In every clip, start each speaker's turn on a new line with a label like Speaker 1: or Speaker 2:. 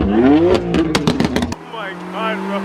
Speaker 1: my God, bro.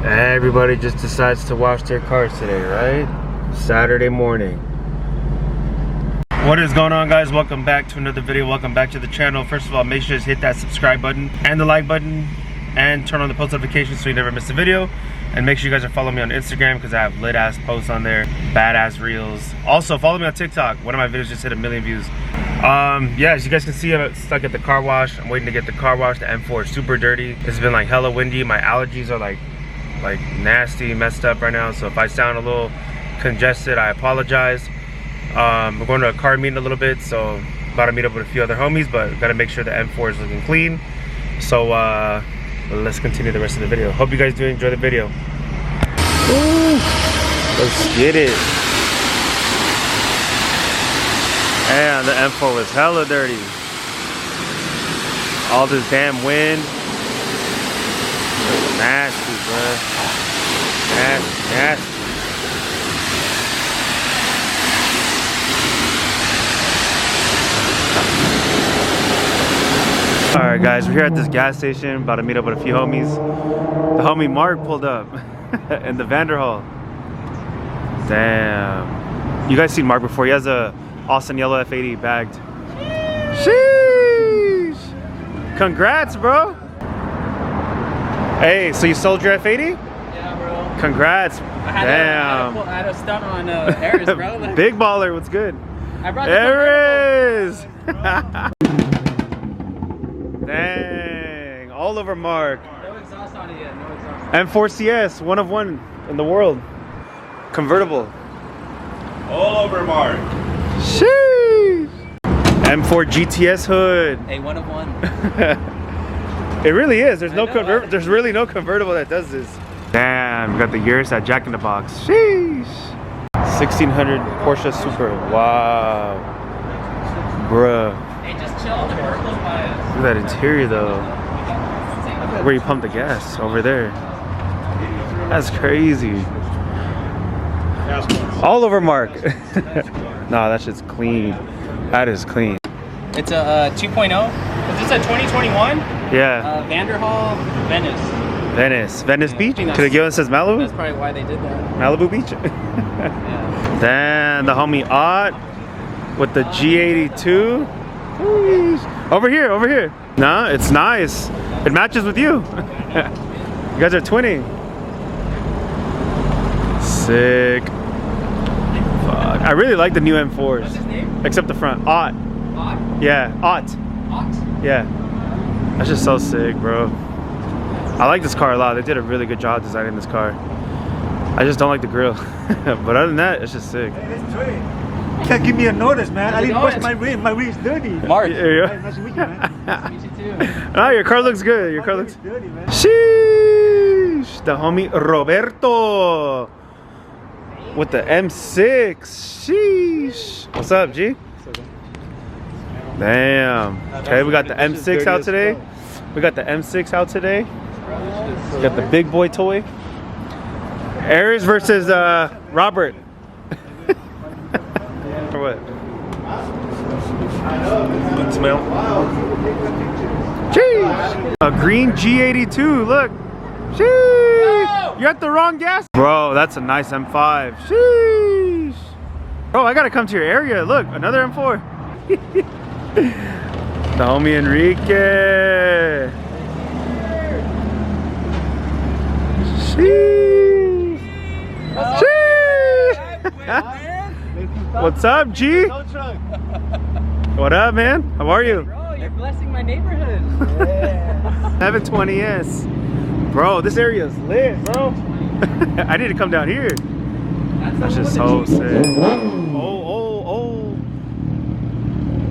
Speaker 1: Everybody just decides to wash their cars today, right? Saturday morning. What is going on, guys? Welcome back to another video. Welcome back to the channel. First of all, make sure to hit that subscribe button and the like button and turn on the post notifications so you never miss a video. And make sure you guys are following me on Instagram because I have lit ass posts on there, badass reels. Also follow me on TikTok. One of my videos just hit 1 million views. Yeah, as you guys can see, I'm stuck at the car wash. I'm waiting to get the car washed. The M4 is super dirty. It's been like hella windy. My allergies are like nasty, messed up right now. So if I sound a little congested, I apologize. We're going to a car meeting a little bit, so about to meet up with a few other homies, but gotta make sure the M4 is looking clean. So let's continue the rest of the video. Hope you guys do enjoy the video. Ooh, let's get it. Man, the M4 was hella dirty. All this damn wind. Nasty, bro. Nasty, nasty. Alright guys, we're here at this gas station, about to meet up with a few homies. The homie Mark pulled up in the Vanderhall. Damn. You guys seen Mark before? He has a Austin yellow F80 bagged. Sheesh! Congrats, bro! Hey, so you sold your F80?
Speaker 2: Yeah, bro.
Speaker 1: Congrats.
Speaker 2: Damn. I had a stunt on Harris, bro.
Speaker 1: Big baller, what's good?
Speaker 2: I brought
Speaker 1: there is. Dang, all over Mark.
Speaker 2: No exhaust on it yet, no exhaust.
Speaker 1: M4 CS, one of one in the world. Convertible.
Speaker 3: All over Mark.
Speaker 1: Sheesh. M4 GTS hood.
Speaker 2: Hey, one of one.
Speaker 1: It really is. There's there's really no convertible that does this. Damn, we got the Urus at Jack in the Box. Sheesh. 1600 Porsche Super. Wow. Bruh.
Speaker 2: Hey, just chill on the verticals by us.
Speaker 1: Look at that interior though. Where you pump the gas over there. That's crazy. All over Mark. Nah, that shit's clean. That is clean.
Speaker 2: It's a 2.0. Is this a 2021?
Speaker 1: Yeah.
Speaker 2: Vanderhall, Venice.
Speaker 1: Venice Beach? Could it give us says Malibu?
Speaker 2: That's probably why they did that.
Speaker 1: Malibu Beach.
Speaker 2: Yeah.
Speaker 1: Damn, the homie Ott with the G82. Over here. Nah, it's nice. It matches with you. You guys are twinning. Sick. Fuck. I really like the new M4s.
Speaker 2: What's his name?
Speaker 1: Except the front. Ott.
Speaker 2: Ott?
Speaker 1: Yeah, Ott.
Speaker 2: Ott?
Speaker 1: Yeah. That's just so sick, bro. I like this car a lot. They did a really good job designing this car. I just don't like the grill. But other than that, it's just sick.
Speaker 4: You can't give me a notice, man. I didn't wash my rim. My rim's dirty.
Speaker 2: Mark.
Speaker 1: Yeah.
Speaker 4: Nice to meet you, man.
Speaker 2: Nice to meet you too.
Speaker 1: Oh, your car looks good. Your car looks
Speaker 4: dirty, man.
Speaker 1: Sheesh. The homie Roberto with the M6. Sheesh. What's up, G? Damn. Okay, we got the M6 out today. We got the M6 out today. We got the big boy toy. Aries versus Robert. Or what?
Speaker 3: Good smell.
Speaker 1: Jeez. A green G82, look. Sheesh. You're at the wrong gas. Bro, that's a nice M5. Sheesh. Bro, I gotta come to your area. Look, another M4. The homie Enrique. Sheesh. Sheesh. What's up, G? What up, man? How are you?
Speaker 2: Bro, you're blessing my neighborhood.
Speaker 1: 720S. Bro, this area is lit, bro. I need to come down here.
Speaker 2: That's
Speaker 1: That's just so sick. Oh.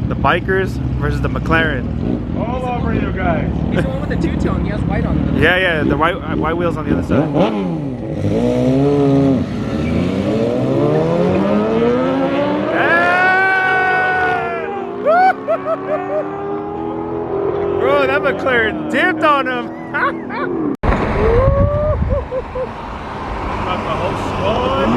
Speaker 1: The bikers versus the McLaren.
Speaker 3: All over you guys.
Speaker 2: He's the one with the two-tone. He has white on them.
Speaker 1: Yeah, the white wheels on the other side. Bro, that McLaren dipped on him. Got the whole squad.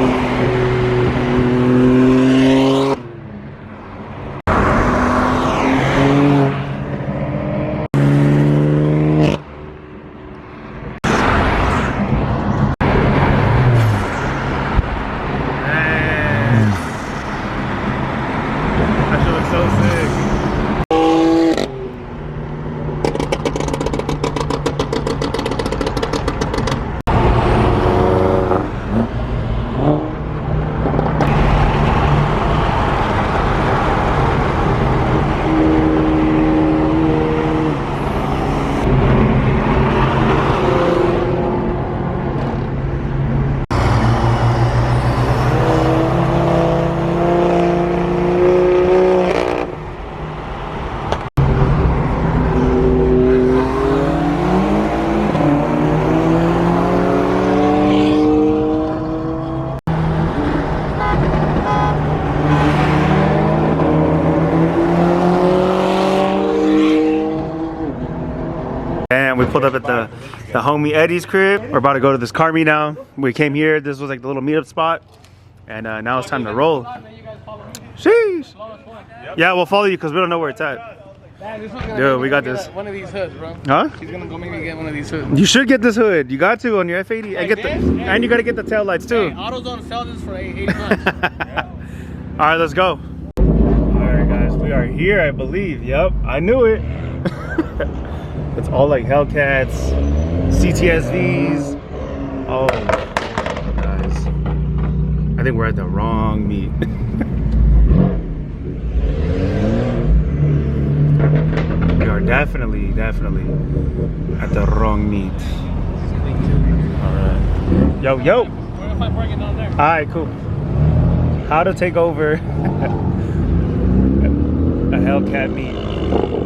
Speaker 1: And we pulled up at the homie Eddie's crib. We're about to go to this car meet now. We came here. This was like the little meetup spot. And now it's time to roll. Sheesh. Yeah, we'll follow you because we don't know where it's at. Dude, we got this.
Speaker 2: One of these hoods, bro.
Speaker 1: Huh?
Speaker 2: He's gonna go maybe get one of these hoods.
Speaker 1: You should get this hood. You got to on your F80. And you got to get the tail lights too.
Speaker 2: Hey, AutoZone sells this for 80 bucks.
Speaker 1: All right, let's go. All right, guys, we are here, I believe. Yep, I knew it. It's all like Hellcats, CTSVs. Oh, guys, I think we're at the wrong meet. We are definitely at the wrong meet. All right, yo.
Speaker 2: We're gonna find parking down there.
Speaker 1: All right, cool. How to take over a Hellcat meet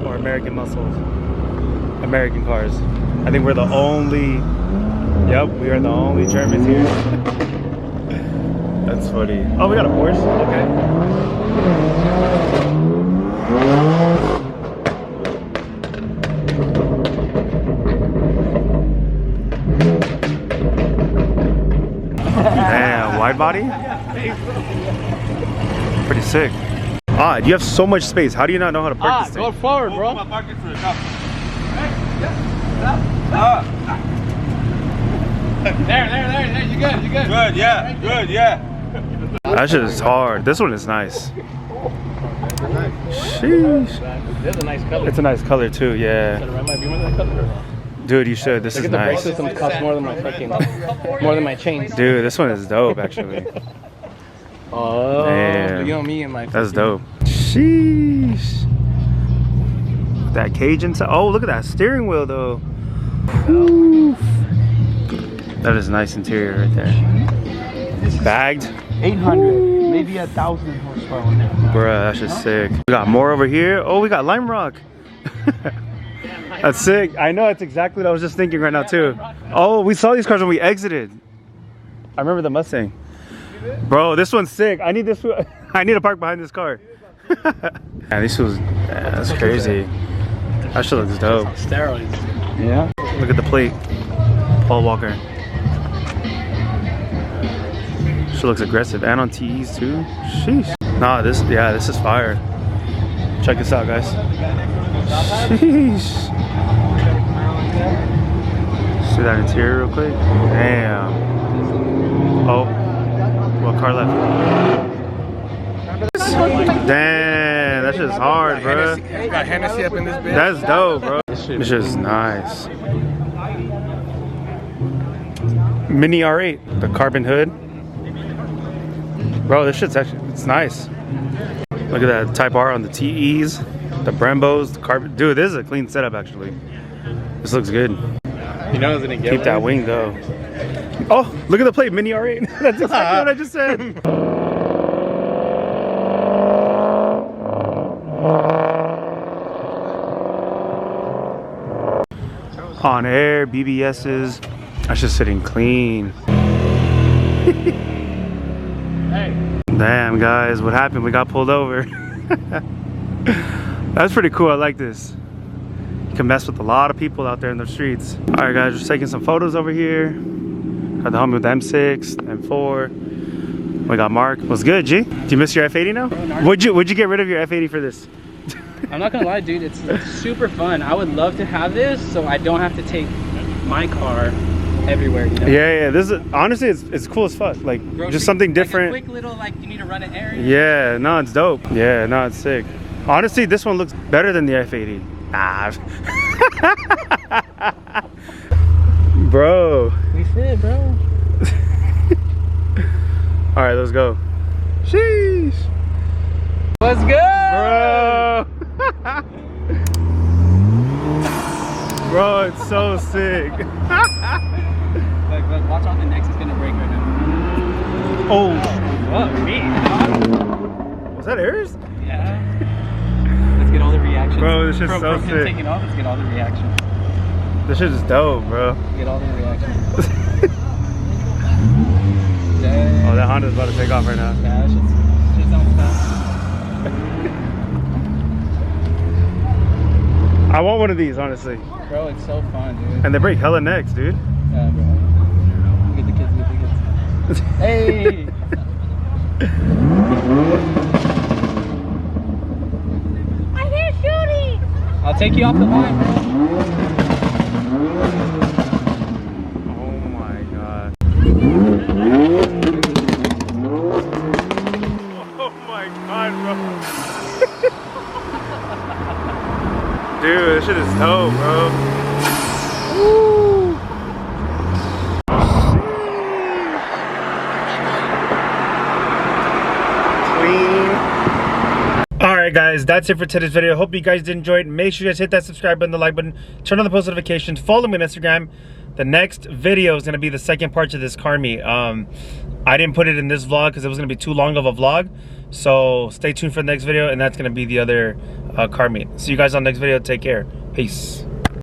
Speaker 1: or American muscles, American cars. I think we're the only. Yep, we are the only Germans here. That's funny. Oh, we got a Porsche. Okay. Damn, wide body? Pretty sick. Ah, you have so much space. How do you not know how to park this thing?
Speaker 2: Go forward, bro. There, you good, you good.
Speaker 3: Good, yeah, good, yeah.
Speaker 1: That shit is hard. This one is nice. Sheesh.
Speaker 2: This is a nice color.
Speaker 1: It's a nice color too, yeah.
Speaker 2: Might be one of the colors.
Speaker 1: Dude, you should. This is
Speaker 2: The brake
Speaker 1: nice.
Speaker 2: system costs more than my fucking, more than my chains.
Speaker 1: Dude, this one is dope actually.
Speaker 2: Oh,
Speaker 1: Damn.
Speaker 2: you know me and my.
Speaker 1: That's dope. Sheesh. That cage inside. Oh, look at that steering wheel though. Oof. That is a nice interior right there. Bagged.
Speaker 4: 800, maybe 1,000 horsepower on there.
Speaker 1: Bruh, that's just sick. We got more over here. Oh, we got Lime Rock. That's sick. I know, that's exactly what I was just thinking right now too. Oh, we saw these cars when we exited. I remember the Mustang. Bro, this one's sick. I need this. I need to park behind this car. Yeah, this was. Yeah, that's crazy. That shit looks dope.
Speaker 2: Steroids.
Speaker 4: Yeah.
Speaker 1: Look at the plate. Paul Walker. She looks aggressive and on TEs too. Sheesh. Nah, this is fire. Check this out, guys. Sheesh. See that interior real quick? Damn. Oh, what car left? Damn, that shit's hard, bro.
Speaker 2: Got Hennessy up in this bitch.
Speaker 1: That's dope, bro. This shit's nice. Mini R8, the carbon hood. Bro, this shit's actually, it's nice. Look at that Type R on the TEs, the Brembos, the carbon. Dude, this is a clean setup actually. This looks good.
Speaker 2: You know, it's gonna get
Speaker 1: Keep that wing though. Oh, look at the plate, Mini R8. That's exactly what I just said. On air, BBS's. That's just sitting clean.
Speaker 2: Hey.
Speaker 1: Damn, guys, what happened? We got pulled over. That's pretty cool. I like this. You can mess with a lot of people out there in the streets. All right, guys, just taking some photos over here. Got the homie with the M6, M4. We got Mark. What's good, G? Do you miss your F80 now? Would you get rid of your F80 for this?
Speaker 2: I'm not gonna lie, dude, it's super fun. I would love to have this so I don't have to take my car everywhere, you know?
Speaker 1: Yeah, this is honestly it's cool as fuck. Like just something different.
Speaker 2: Like a quick little, like, you need to run an errand.
Speaker 1: Yeah, no, it's dope. Yeah, no, it's sick. Honestly, this one looks better than the F80. Ah. Bro.
Speaker 2: We fit, bro.
Speaker 1: All right, let's go. Sheesh.
Speaker 2: Let's go.
Speaker 1: Bro. Bro, it's so sick.
Speaker 2: Look, watch out, the next is gonna break right now.
Speaker 1: Oh.
Speaker 2: What, me?
Speaker 1: Was that Aries?
Speaker 2: Yeah. Let's get all the reactions.
Speaker 1: Bro, this shit's so
Speaker 2: from him
Speaker 1: sick.
Speaker 2: taking off, let's get all the reactions.
Speaker 1: This shit is dope, bro.
Speaker 2: Get all the reactions.
Speaker 1: Oh, that Honda's about to take off right now.
Speaker 2: Yeah, that shit's on fast.
Speaker 1: I want one of these, honestly.
Speaker 2: Bro, it's so fun, dude.
Speaker 1: And they break hella necks, dude.
Speaker 2: Yeah, bro. Get the kids, get the kids. Hey!
Speaker 5: I hear shooting!
Speaker 2: I'll take you off the line, bro.
Speaker 1: Oh my god. Oh my god, bro. Dude, this shit is dope, bro. Woo! Clean. Alright guys, that's it for today's video. Hope you guys did enjoy it. Make sure you guys hit that subscribe button, the like button, turn on the post notifications, follow me on Instagram. The next video is going to be the second part to this car meet. I didn't put it in this vlog because it was going to be too long of a vlog. So stay tuned for the next video, and that's going to be the other car meet. See you guys on the next video. Take care. Peace.